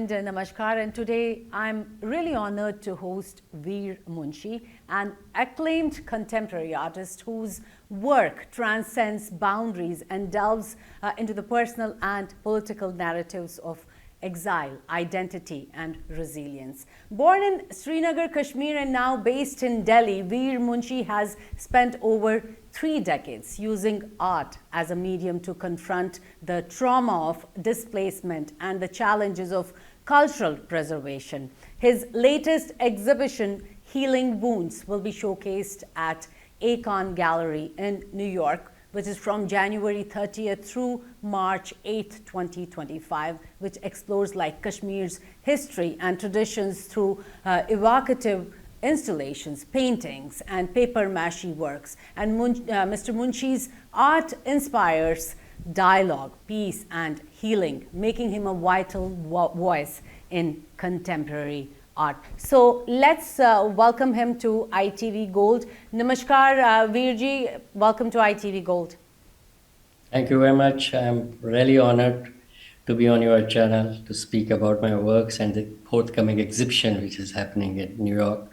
and namaskar. And today I'm really honored to host Veer Munshi, an acclaimed contemporary artist whose work transcends boundaries and delves into the personal and political narratives of exile, identity, and resilience. Born in Srinagar, Kashmir, and now based in Delhi, Veer Munshi has spent over 3 decades using art as a medium to confront the trauma of displacement and the challenges of cultural preservation. His latest exhibition, Healing Wounds, will be showcased at Akon Gallery in New York, which is from January 30th through March 8th, 2025, which explores Kashmir's history and traditions through evocative installations, paintings, and paper mache works. And Mr. Munshi's art inspires dialogue, peace, and healing, making him a vital voice in contemporary art. So let's welcome him to ITV Gold. Namaskar, Veerji. Welcome to ITV Gold. Thank you very much. I'm really honored to be on your channel to speak about my works and the forthcoming exhibition which is happening in New York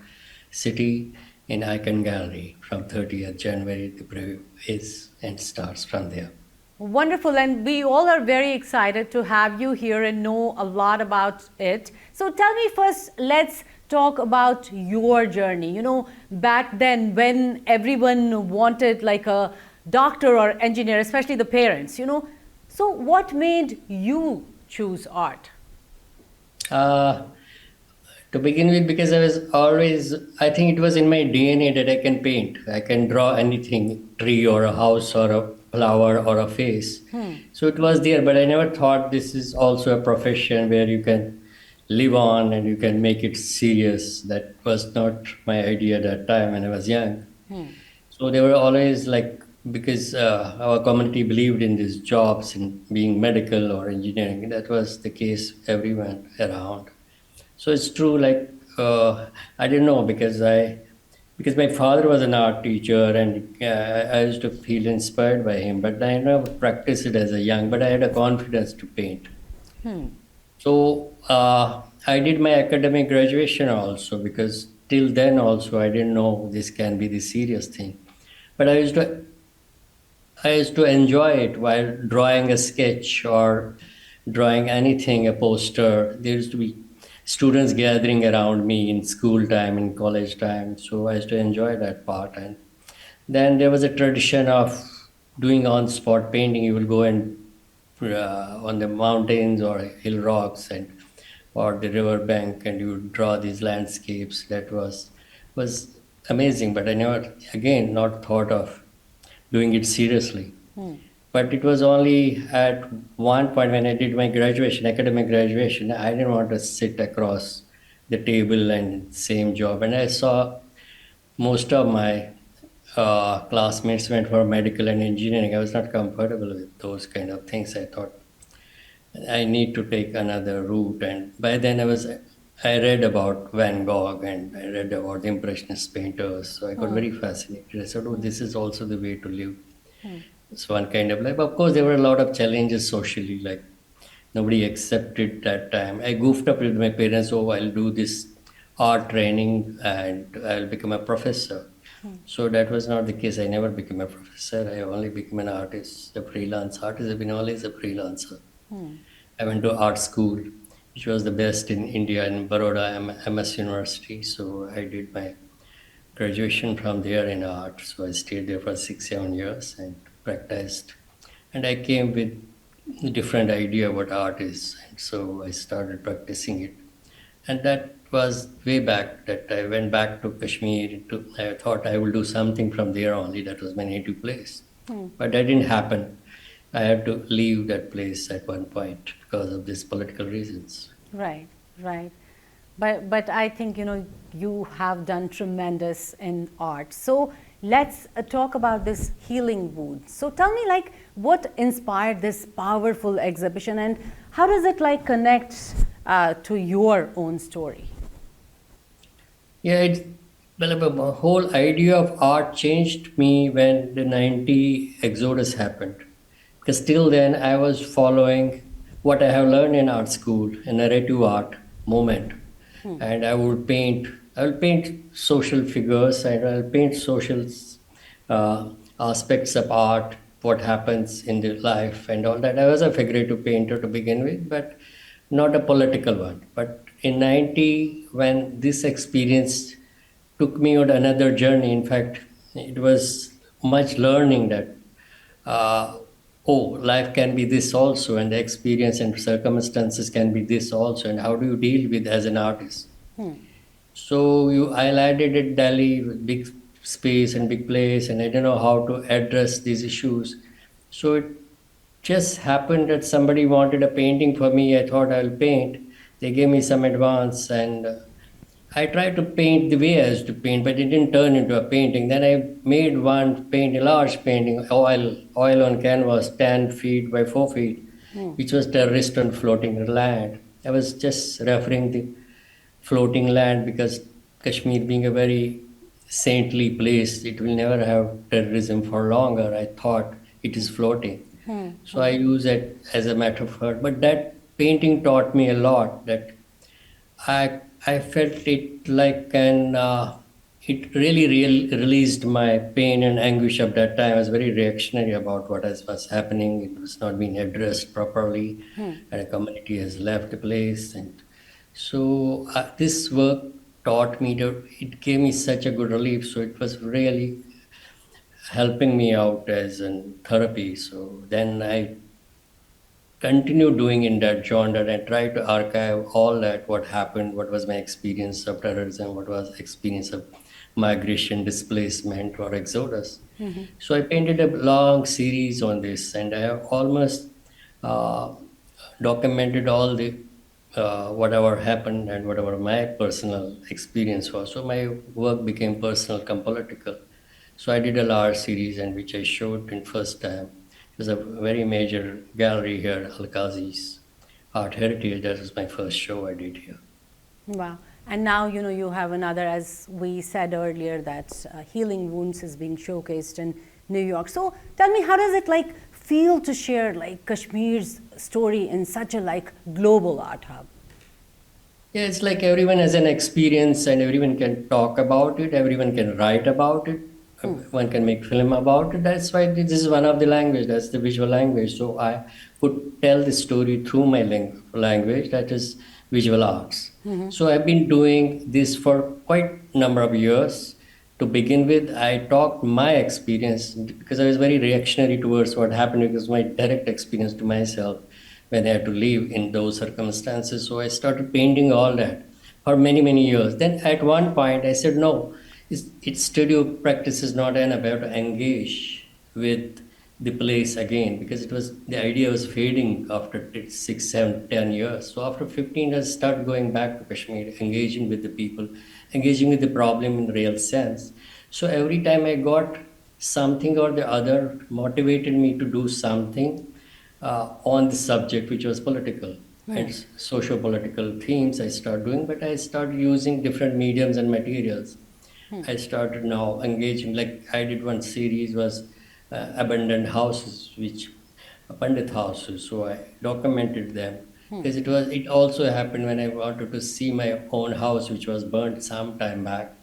City in Icon Gallery from 30th January. The preview is and starts from there. Wonderful, and we all are very excited to have you here and know a lot about it. So tell me first, let's talk about your journey. You know, back then when everyone wanted like a doctor or engineer, especially the parents, so what made you choose art? To begin with, because I think it was in my DNA that I can paint. I can draw anything, tree or a house or a flower or a face. So it was there, but I never thought this is also a profession where you can live on and you can make it serious. That was not my idea at that time when I was young. So they were always because our community believed in these jobs, in being medical or engineering. That was the case everyone around. So it's true, I didn't know because my father was an art teacher and I used to feel inspired by him, but I never practiced it as a young, but I had a confidence to paint. So I did my academic graduation also, because till then also I didn't know this can be the serious thing. But I used to enjoy it while drawing a sketch or drawing anything, a poster. There used to be students gathering around me in school time, in college time. So I used to enjoy that part. And then there was a tradition of doing on-spot painting. You will go and on the mountains or hill rocks or the river bank, and you would draw these landscapes. That was amazing, but I never, again, not thought of doing it seriously. But it was only at one point when I did my academic graduation, I didn't want to sit across the table and same job. And I saw most of my classmates went for medical and engineering. I was not comfortable with those kind of things. I thought I need to take another route. And by then I read about Van Gogh and I read about the Impressionist painters. So I got very fascinated. I said, oh, this is also the way to live. It's one kind of life. Of course, there were a lot of challenges socially, like nobody accepted that time. I goofed up with my parents, oh, I'll do this art training and I'll become a professor. So that was not the case. I never became a professor. I only became an artist, a freelance artist. I've been always a freelancer. I went to art school, which was the best in India, in Baroda, MS University. So I did my graduation from there in art. So I stayed there for 6-7 years and practiced. And I came with a different idea what art is. And so I started practicing it. And that was way back that I went back to Kashmir. I thought I will do something from there only. That was my native place. But that didn't happen. I had to leave that place at one point because of these political reasons. Right. But I think, you have done tremendous in art. So let's talk about this Healing Wounds. So tell me, what inspired this powerful exhibition and how does it connect to your own story? Yeah, the whole idea of art changed me when the 90 Exodus happened. Because till then I was following what I have learned in art school, in narrative art movement, and I would paint. I will paint social figures, and I'll paint social uh, aspects of art, what happens in the life and all that. I was a figurative painter to begin with, but not a political one. But in 90, when this experience took me on another journey, in fact, it was much learning that uh, oh, life can be this also, and the experience and circumstances can be this also, and how do you deal with as an artist? So I landed at Delhi with big space and big place, and I didn't know how to address these issues. So it just happened that somebody wanted a painting for me. I thought I'll paint. They gave me some advance, and I tried to paint the way I used to paint, but it didn't turn into a painting. Then I made one painting, a large painting, oil on canvas, 10 feet by 4 feet, which was terrorist on floating land. I was just referring the floating land because Kashmir being a very saintly place, it will never have terrorism for longer. I thought it is floating. So I use it as a metaphor. But that painting taught me a lot that I felt it like it really released my pain and anguish of that time. I was very reactionary about what was happening. It was not being addressed properly, and a community has left the place. And so this work taught me that it gave me such a good relief. So it was really helping me out as in therapy. So then I continue doing in that genre and try to archive all that what happened, what was my experience of terrorism, what was experience of migration, displacement, or exodus. So I painted a long series on this, and I have almost uh, documented all the whatever happened and whatever my personal experience was. So my work became personal, come political. So I did a large series and which I showed in first time. It was a very major gallery here, Al-Qazi's Art Heritage. That was my first show I did here. Wow. And now, you have another, as we said earlier, that Healing Wounds is being showcased in New York. So tell me, how does it feel to share Kashmir's story in such a global art hub? Yeah, it's like everyone has an experience and everyone can talk about it, everyone can write about it, one can make film about it. That's why this is one of the language, that's the visual language. So I could tell the story through my language, that is visual arts. So I've been doing this for quite a number of years. To begin with, I talked my experience because I was very reactionary towards what happened because my direct experience to myself when I had to live in those circumstances. So I started painting all that for many, many years. Then at one point I said, no, it's studio practice is not enough. I have to engage with the place again because the idea was fading after 6, 7, 10 years. So after 15 years, I started going back to Kashmir, engaging with the people, engaging with the problem in real sense. So every time I got something or the other motivated me to do something on the subject which was political and socio-political themes I started doing, but I started using different mediums and materials. I started now engaging, like I did one series was abandoned houses, which Pandit houses. So I documented them because it also happened when I wanted to see my own house, which was burnt some time back,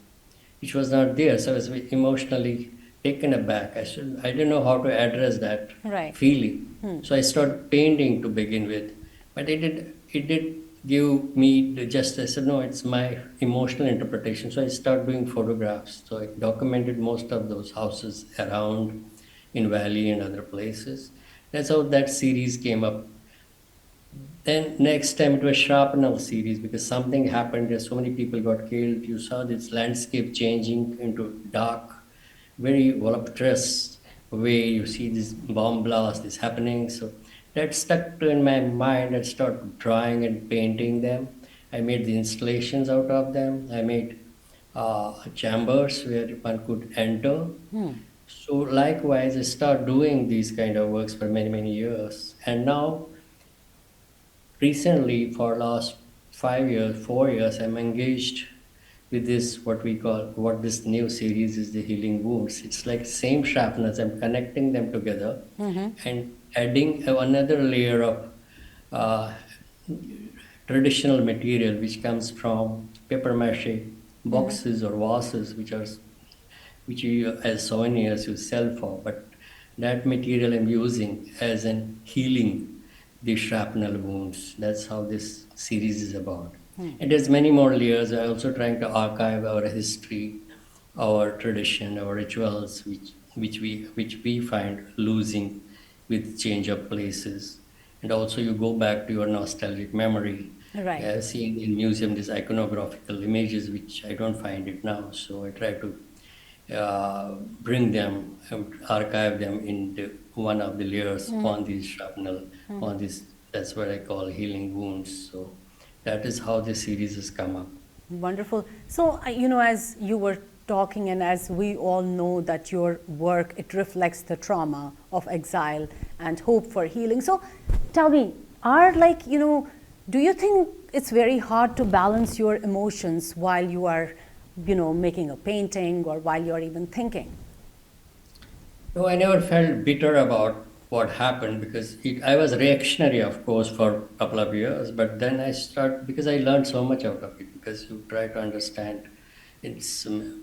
which was not there. So I was emotionally taken aback. I didn't know how to address that Right. feeling. So I started painting to begin with, but it did give me the justice. I said, no, it's my emotional interpretation. So I started doing photographs. So I documented most of those houses around in Valley and other places. That's how that series came up. Then next time it was Shrapnel series because something happened. There so many people got killed. You saw this landscape changing into dark, very voluptuous way. You see this bomb blast is happening. So that stuck in my mind. I started drawing and painting them. I made the installations out of them. I made chambers where one could enter. So likewise, I started doing these kind of works for many, many years. And now, recently, for last 5 years, 4 years, I'm engaged with this, what this new series is, the Healing Wounds. It's like same sharpness. I'm connecting them together and adding another layer of uh, traditional material which comes from paper mache boxes or vases, which you as souvenirs you sell for. But that material I'm using as an healing the shrapnel wounds. That's how this series is about. And there's many more layers. I'm also trying to archive our history, our tradition, our rituals, which we find losing with change of places. And also you go back to your nostalgic memory. Right. I've seen in museum these iconographical images which I don't find it now. So I try to bring them, archive them in one of the layers on these shrapnel, on this, that's what I call healing wounds. So that is how the series has come up. Wonderful. So, as you were talking, and as we all know that your work, it reflects the trauma of exile and hope for healing. So, tell me, do you think it's very hard to balance your emotions while you are, making a painting or while you're even thinking? No, I never felt bitter about what happened because I was reactionary, of course, for a couple of years. But then because I learned so much out of it, because you try to understand in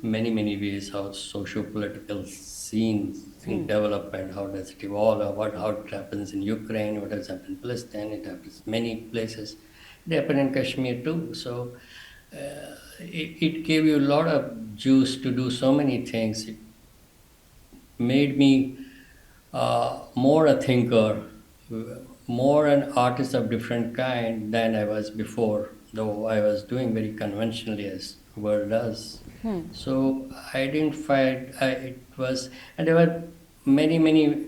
many, many ways how socio-political scenes develop and how does it evolve, or how it happens in Ukraine, what has happened in Palestine, it happens many places. It happened in Kashmir too. So it gave you a lot of juice to do so many things. It made me more a thinker, more an artist of different kind than I was before, though I was doing very conventionally as world does. So I didn't find it was, and there were many, many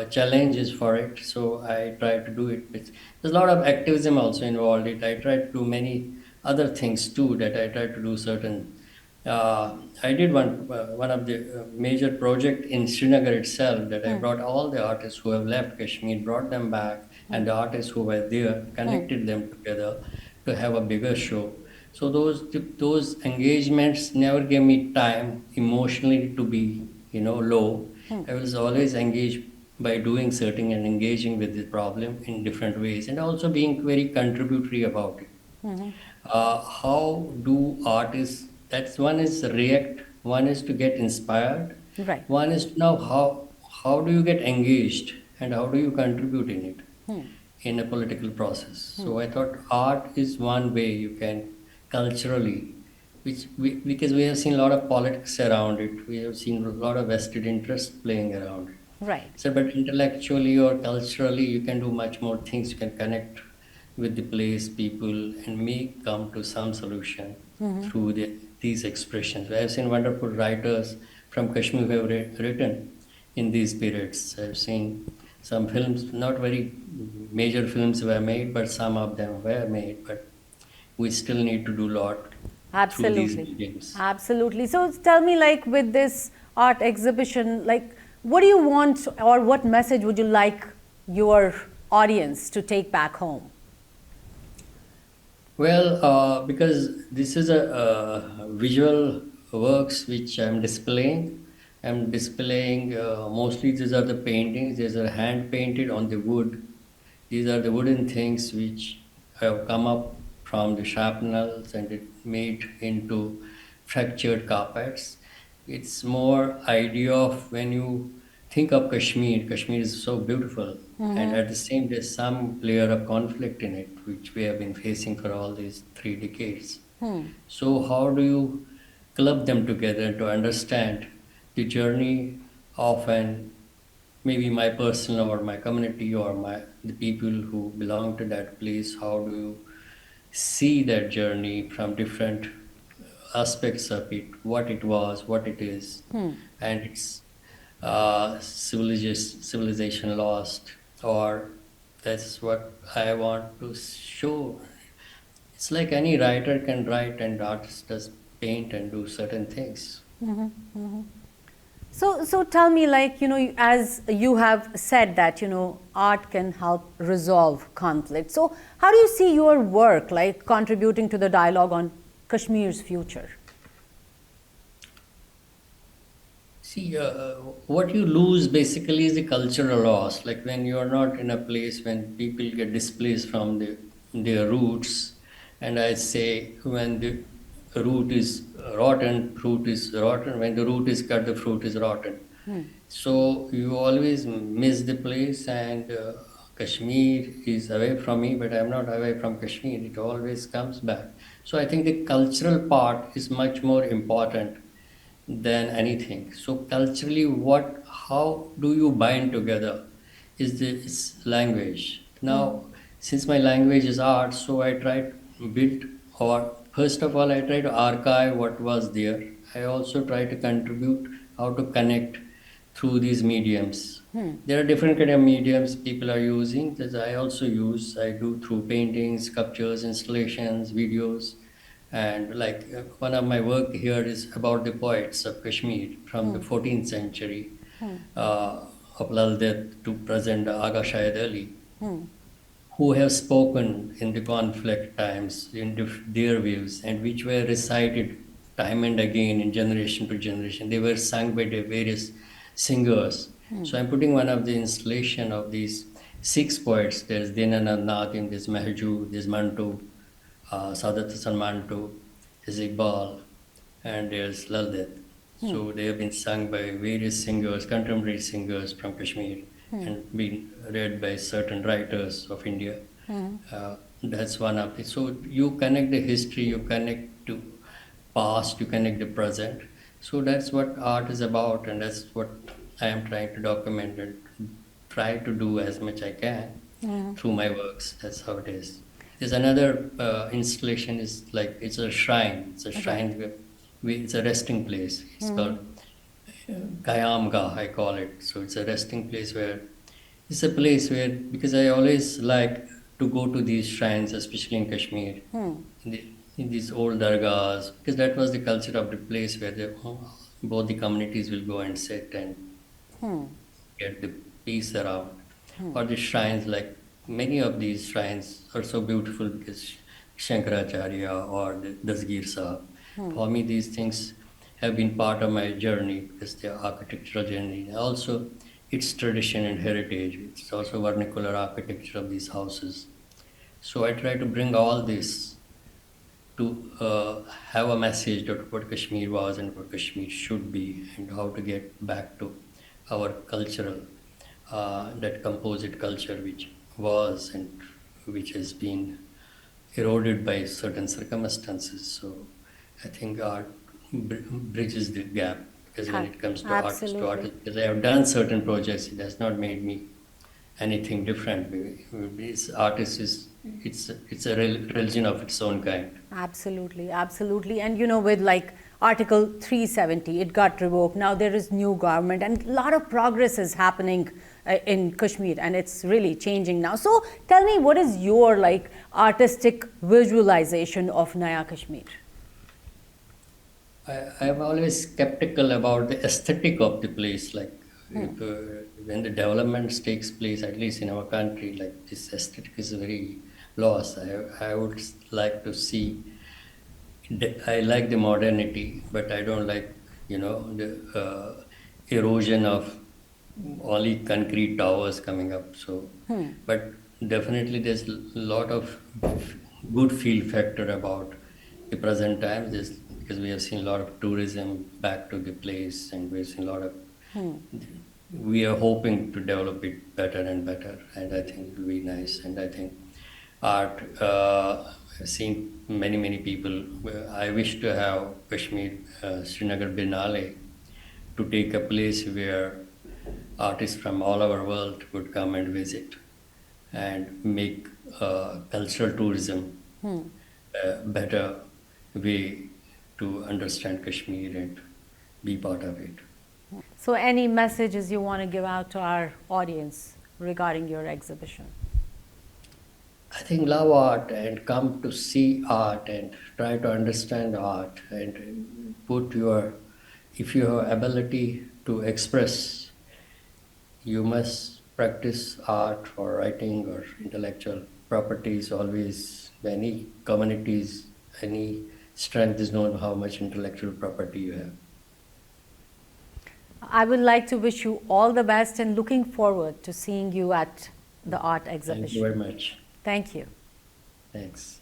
challenges for it. So I tried to do it. There's a lot of activism also involved. I tried to do many other things too. That I tried to do certain. I did one of the major project in Srinagar itself, that I brought all the artists who have left Kashmir, brought them back, and the artists who were there, connected them together to have a bigger show. So those engagements never gave me time emotionally to be low. I was always engaged by doing certain and engaging with the problem in different ways, and also being very contributory about it. How do artists, that's one is react, one is to get inspired, Right. one is to know how do you get engaged and how do you contribute in it in a political process. So I thought art is one way you can culturally, because we have seen a lot of politics around it, we have seen a lot of vested interest playing around it. Right. So, but intellectually or culturally, you can do much more things. You can connect with the place, people, and may come to some solution through these expressions. I have seen wonderful writers from Kashmir who have written in these periods. I've seen some films, not very major films were made, but some of them were made. But we still need to do a lot through these Absolutely. mediums. Absolutely. So tell me, like, with this art exhibition, like, what do you want, or what message would you like your audience to take back home? Well, because this is a visual works which I'm displaying mostly these are the paintings. These are hand painted on the wood. These are the wooden things which have come up from the shrapnels and it made into fractured carpets. It's more idea of when you think of Kashmir. Kashmir is so beautiful, and at the same time, some layer of conflict in it, which we have been facing for all these 3 decades. So, how do you club them together to understand the journey of an maybe my personal or my community or the people who belong to that place? How do you see that journey from different aspects of it, what it was, what it is, and its civilization lost, or that's what I want to show. It's like any writer can write and artist does paint and do certain things. So tell me, like, as you have said that, art can help resolve conflict. So how do you see your work, like, contributing to the dialogue on Kashmir's future? See, what you lose basically is the cultural loss. Like when you are not in a place, when people get displaced from their roots, and I say when the root is rotten, fruit is rotten. When the root is cut, the fruit is rotten. So you always miss the place, and Kashmir is away from me, but I'm not away from Kashmir. It always comes back. So I think the cultural part is much more important than anything. So culturally, how do you bind together? Is language. Now, since my language is art, so I try to build, or first of all, I try to archive what was there. I also try to contribute how to connect through these mediums. There are different kind of mediums people are using that I also use. I do through paintings, sculptures, installations, videos. And like one of my work here is about the poets of Kashmir from the 14th century, of Lal Ded to present Aga Shahid Ali, who have spoken in the conflict times in their views and which were recited time and again in generation to generation. They were sung by the various singers. So I'm putting one of the installation of these six poets. There's Dinanand Nadim, there's Mahjoo, there's Mantu, Sadat Hasan Mantu, there's Iqbal, and there's Laldet. So they have been sung by various singers, contemporary singers from Kashmir, and been read by certain writers of India. That's one of it. So you connect the history, you connect to past, you connect the present. So that's what art is about, and that's what I am trying to document and try to do as much I can through my works. That's how it is. There's another installation is like it's a shrine. It's a shrine. It's a resting place. It's called Kayamgah, I call it. So it's a resting place where it's a place where, because I always like to go to these shrines, especially in Kashmir, in these old dargahs, because that was the culture of the place where both the communities will go and sit and get the peace around. Or the shrines, like many of these shrines are so beautiful because Shankaracharya or the Dasgir Sahib. For me, these things have been part of my journey because they are architectural journey. And also, its tradition and heritage. It's also vernacular architecture of these houses. So I try to bring all this to have a message of what Kashmir was and what Kashmir should be, and how to get back to our cultural, that composite culture which was and which has been eroded by certain circumstances. So I think art bridges the gap, because when it comes to artist to artist, because I have done certain projects, it has not made me anything different. This artist is it's a religion of its own kind. Absolutely, absolutely. And you know, with like Article 370, it got revoked. Now there is new government, and a lot of progress is happening in Kashmir, and it's really changing now. So tell me, what is your like artistic visualization of Naya Kashmir? I'm always skeptical about the aesthetic of the place. Like if, when the development takes place, at least in our country, like this aesthetic is very lost. I would like to see. I like the modernity, but I don't like, the erosion of only concrete towers coming up. So, but definitely there's a lot of good feel factor about the present times. Because we have seen a lot of tourism back to the place, and we've seen a lot of. We are hoping to develop it better and better, and I think it will be nice. And I think art. I've seen many people. I wish to have Kashmir, Srinagar Biennale, to take a place where artists from all over the world would come and visit, and make cultural tourism a better way to understand Kashmir and be part of it. So any messages you want to give out to our audience regarding your exhibition? I think love art and come to see art and try to understand art, and if you have ability to express, you must practice art or writing or intellectual properties always. Any communities, any strength is known how much intellectual property you have. I would like to wish you all the best and looking forward to seeing you at the art Thank you exhibition. very much. Thank you. Thanks.